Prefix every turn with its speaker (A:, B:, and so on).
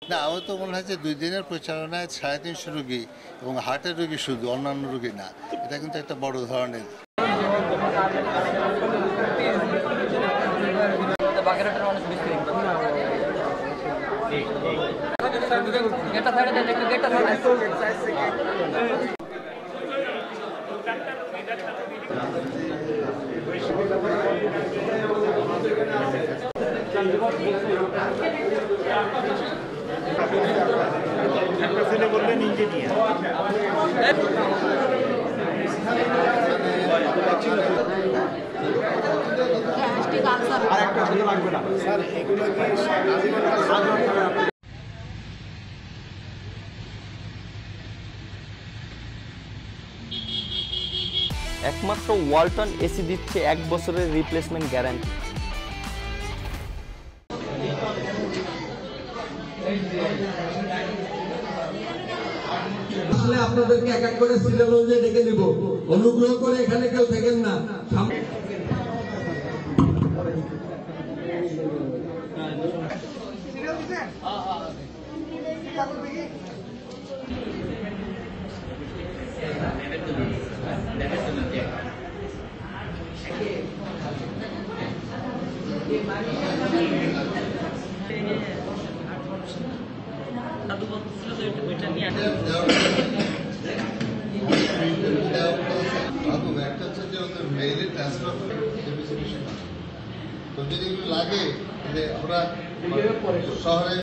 A: না, আমার তো মনে হয় যে 2 দিনের প্রচারণায় 350 রোগী এবং হার্টের রোগী শুধু, অন্যান্য রোগী না। এটা কিন্তু একটা বড় ধরনের।
B: একটা ছেলে বললেন ইঞ্জিনিয়ার। আরেকটা ছেলে লাগবে না স্যার, এগুলো কি
C: একমাত্র ওয়ালটন এসি দিচ্ছে 1 বছরের রিপ্লেসমেন্ট গ্যারান্টি।
D: আসলে আপনাদেরকে এক এক করে সিরিয়াল অনুযায়ী ডেকে নিব, অনুগ্রহ করে এখানে কেউ থাকেন না।
A: মেইলে ট্রান্সফার করে যদি লাগে আমরা শহরে